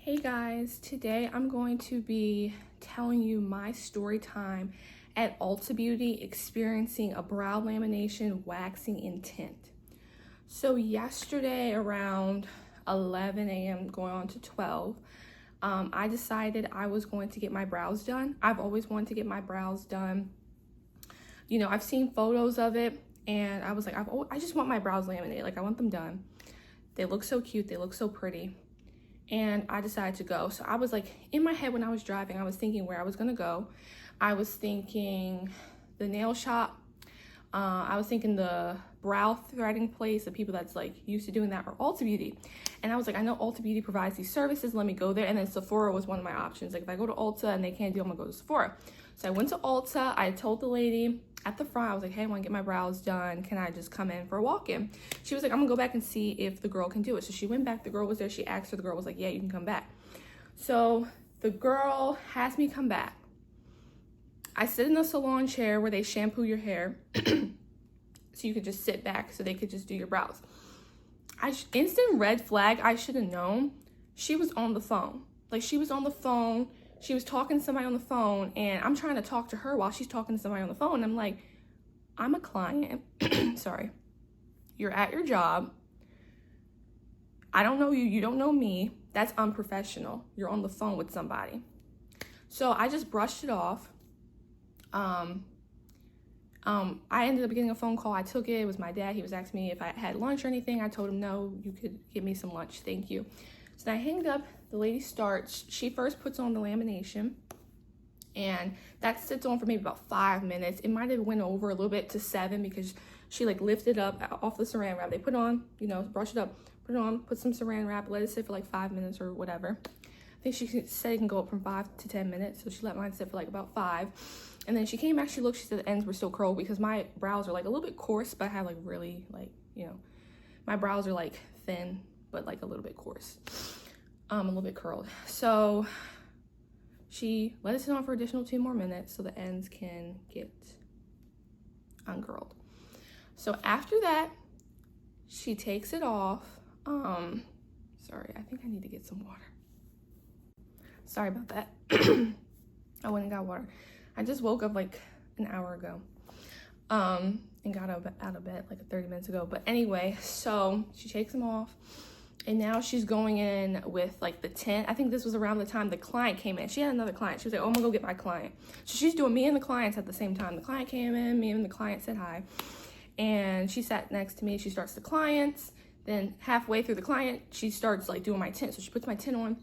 Hey guys, today I'm going to be telling you my story time at ULTA Beauty experiencing a brow lamination, waxing, and tint. So yesterday around 11 a.m. going on to 12, I decided I was going to get my brows done. I've always wanted to get my brows done. You know, I've seen photos of it and I was like, I just want my brows laminated. Like I want them done. They look so cute, they look so pretty. And I decided to go. So I was like, in my head when I was driving, I was thinking where I was gonna go. I was thinking the nail shop. I was thinking the brow threading place, the people that's like used to doing that, or ULTA Beauty. And I was like, I know ULTA Beauty provides these services, let me go there. And then Sephora was one of my options. Like if I go to ULTA and they can't do, I'm gonna go to Sephora. So I went to ULTA, I told the lady at the front, I was like, hey, I wanna get my brows done. Can I just come in for a walk-in? She was like, I'm gonna go back and see if the girl can do it. So she went back, the girl was there, she asked her, the girl was like, yeah, you can come back. So the girl has me come back. I sit in the salon chair where they shampoo your hair. So you could just sit back so they could just do your brows. Instant red flag, I should have known. She was on the phone. Like she was on the phone. She was talking to somebody on the phone and I'm trying to talk to her while she's talking to somebody on the phone. And I'm like, I'm a client. Sorry. You're at your job. I don't know you. You don't know me. That's unprofessional. You're on the phone with somebody. So I just brushed it off. I ended up getting a phone call. I took it. It was my dad. He was asking me if I had lunch or anything. I told him, no, you could give me some lunch. Thank you. So then I hanged up. The lady starts. She first puts on the lamination. And that sits on for maybe about 5 minutes. It might have went over a little bit to 7 because she like lifted up off the saran wrap. They put on, you know, brush it up, put it on, put some saran wrap, let it sit for like 5 minutes or whatever. I think she said it can go up from 5 to 10 minutes. So she let mine sit for like about 5. And then she came back, she looked, she said the ends were still curled because my brows are like a little bit coarse, but I have like really like, you know, my brows are like thin, but like a little bit coarse, a little bit curled. So she let it sit on for additional 2 more minutes so the ends can get uncurled. So after that, she takes it off. Sorry, I think I need to get some water. Sorry about that. I went and got water. I just woke up like an hour ago and got out of bed like 30 minutes ago. But anyway, so she takes them off and now she's going in with like the tint. I think this was around the time the client came in. She had another client. She was like, oh, I'm gonna go get my client. So she's doing me and the clients at the same time. The client came in, me and the client said hi. And she sat next to me. She starts the clients. Then halfway through the client, she starts like doing my tint. So she puts my tint on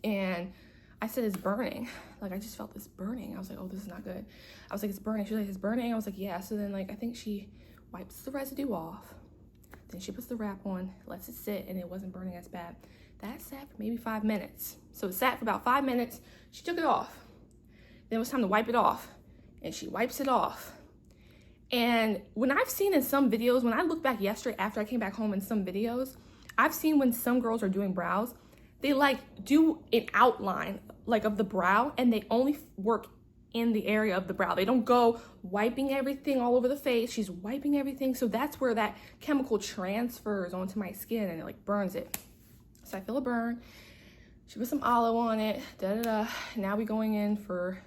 and I said, it's burning. Like, I just felt this burning. I was like, oh, this is not good. I was like, it's burning. She was like, it's burning. I was like, yeah. So then, like, I think she wipes the residue off. Then she puts the wrap on, lets it sit, and it wasn't burning as bad. That sat for maybe 5 minutes. So it sat for about 5 minutes. She took it off. Then it was time to wipe it off. And she wipes it off. And when I've seen in some videos, when I look back yesterday after I came back home in some videos, I've seen when some girls are doing brows, they like do an outline like of the brow and they only work in the area of the brow. They don't go wiping everything all over the face. She's wiping everything. So that's where that chemical transfers onto my skin and it like burns it. So I feel a burn. She put some aloe on it, Now we going in for,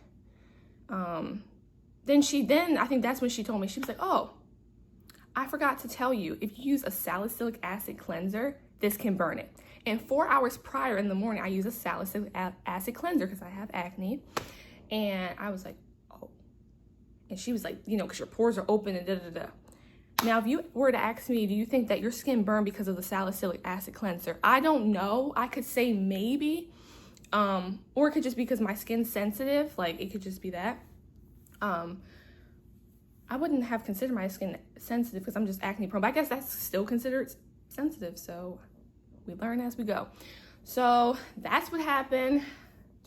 then I think that's when she told me, she was like, oh, I forgot to tell you, if you use a salicylic acid cleanser, this can burn it. And 4 hours prior in the morning, I use a salicylic acid cleanser because I have acne. And I was like, oh. And she was like, you know, because your pores are open and Now, if you were to ask me, do you think that your skin burned because of the salicylic acid cleanser? I don't know. I could say maybe. Or it could just be because my skin's sensitive. Like, it could just be that. I wouldn't have considered my skin sensitive because I'm just acne prone. But I guess that's still considered sensitive. So we learn as we go. So that's what happened.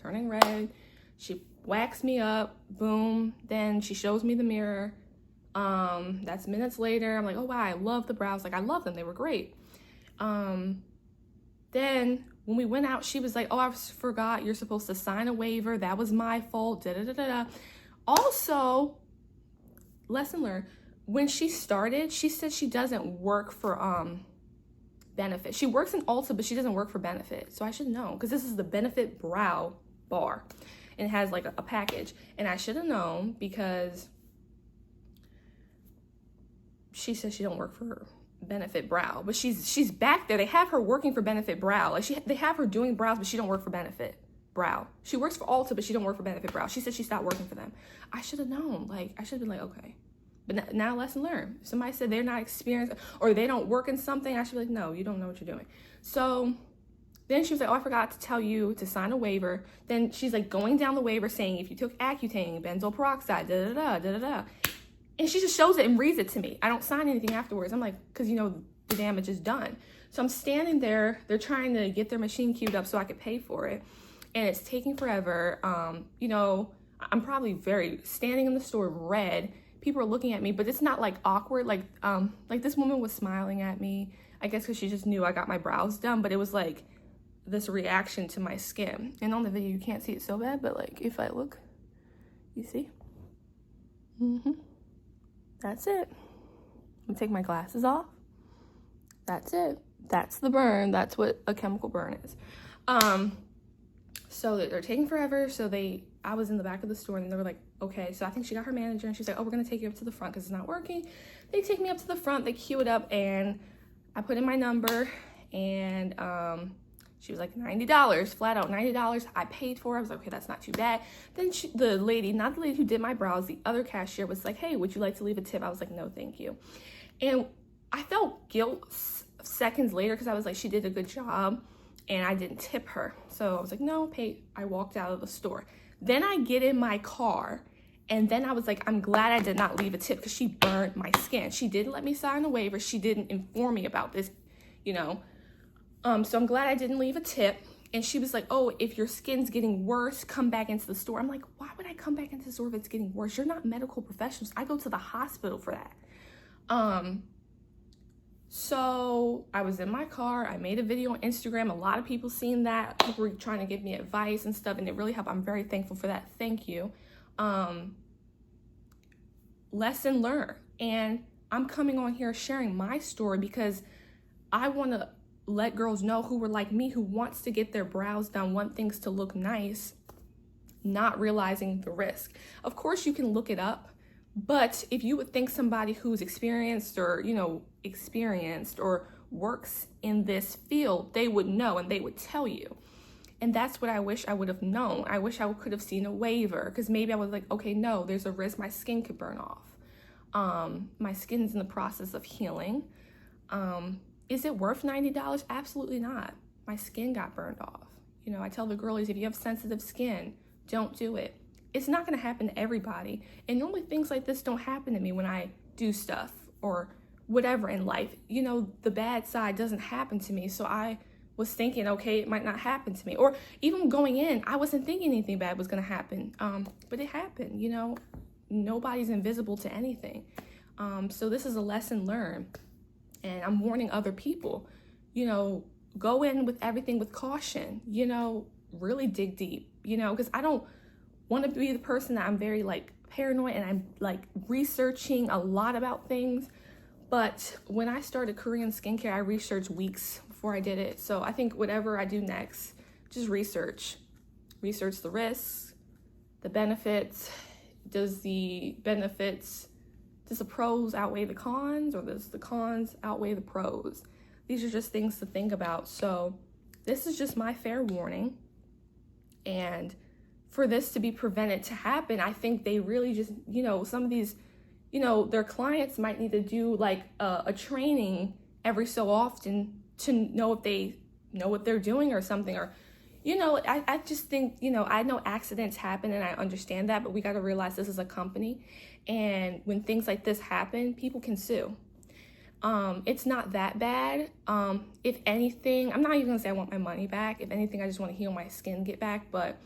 Turning red. She waxed me up. Boom. Then she shows me the mirror. That's minutes later. I'm like, oh wow, I love the brows. Like I love them. They were great. Then when we went out, she was like, oh, I forgot you're supposed to sign a waiver. That was my fault. Also, lesson learned. When she started, she said she doesn't work for Benefit. She works in Ulta, but she doesn't work for Benefit. So I should know, because this is the Benefit Brow Bar. And it has like a package. And I should have known because she says she don't work for Benefit Brow. But she's back there. They have her working for Benefit Brow. Like they have her doing brows, but she don't work for Benefit Brow. She works for Ulta, but she don't work for Benefit Brow. She said she stopped working for them. I should have known. Like, I should have been like, okay. But now lesson learned. If somebody said they're not experienced or they don't work in something, I should be like, no, you don't know what you're doing. So then she was like, oh, I forgot to tell you to sign a waiver. Then she's like going down the waiver saying, if you took Accutane, benzoyl peroxide, da-da-da. And she just shows it and reads it to me. I don't sign anything afterwards. I'm like, because, the damage is done. So I'm standing there. They're trying to get their machine queued up so I could pay for it. And it's taking forever. I'm probably standing in the store red. People are looking at me, but it's not like awkward. Like this woman was smiling at me, I guess because she just knew I got my brows done, but it was like this reaction to my skin. And on the video, you can't see it so bad, but like if I look, you see? That's it. I'm gonna take my glasses off. That's it. That's the burn. That's what a chemical burn is. So they're taking forever. So I was in the back of the store and they were like, okay. So I think she got her manager and she's like, oh, we're going to take you up to the front because it's not working. They take me up to the front. They queue it up and I put in my number and she was like $90, flat out $90. I paid for it. I was like, okay, that's not too bad. Then the lady, not the lady who did my brows, the other cashier was like, hey, would you like to leave a tip? I was like, no, thank you. And I felt guilt seconds later because I was like, she did a good job. And I didn't tip her. So I was like, no, pay. I walked out of the store. Then I get in my car. And then I was like, I'm glad I did not leave a tip because she burned my skin. She didn't let me sign a waiver. She didn't inform me about this, So I'm glad I didn't leave a tip. And she was like, oh, if your skin's getting worse, come back into the store. I'm like, why would I come back into the store if it's getting worse? You're not medical professionals. I go to the hospital for that. So I was in my car. I made a video on Instagram. A lot of people seen that. People were trying to give me advice and stuff, and it really helped. I'm very thankful for that. Thank you. Lesson learned. And I'm coming on here sharing my story because I want to let girls know who were like me, who wants to get their brows done, want things to look nice, not realizing the risk. Of course, you can look it up. But if you would think somebody who's experienced or works in this field, they would know and they would tell you. And that's what I wish I would have known. I wish I could have seen a waiver because maybe I was like, okay, no, there's a risk my skin could burn off. My skin's in the process of healing. Is it worth $90? Absolutely not. My skin got burned off. I tell the girlies, if you have sensitive skin, don't do it. It's not going to happen to everybody. And normally things like this don't happen to me when I do stuff or whatever in life. The bad side doesn't happen to me. So I was thinking, okay, it might not happen to me. Or even going in, I wasn't thinking anything bad was going to happen. But it happened, Nobody's invisible to anything. So this is a lesson learned. And I'm warning other people, go in with everything with caution, really dig deep, because I don't want to be the person that I'm very paranoid and I'm researching a lot about things. But when I started Korean skincare, I researched weeks before I did it. So I think whatever I do next, just research the risks, the benefits. Does the pros outweigh the cons, or does the cons outweigh the pros? These are just things to think about. So this is just my fair warning. And for this to be prevented to happen, I think they really just, some of these, their clients might need to do a training every so often to know if they know what they're doing or something. Or, I just think, I know accidents happen and I understand that, but we got to realize this is a company. And when things like this happen, people can sue. It's not that bad. If anything, I'm not even gonna say I want my money back. If anything, I just want to heal my skin, get back, but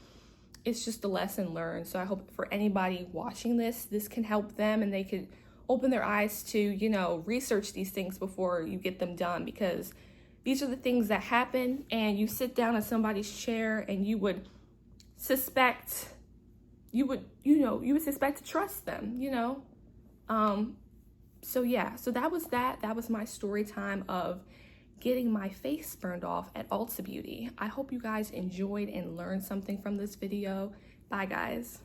it's just a lesson learned. So I hope for anybody watching this can help them and they could open their eyes to, research these things before you get them done, because these are the things that happen. And you sit down in somebody's chair and you would suspect to trust them, So yeah, so that was my story time of getting my face burned off at ULTA Beauty. I hope you guys enjoyed and learned something from this video. Bye guys.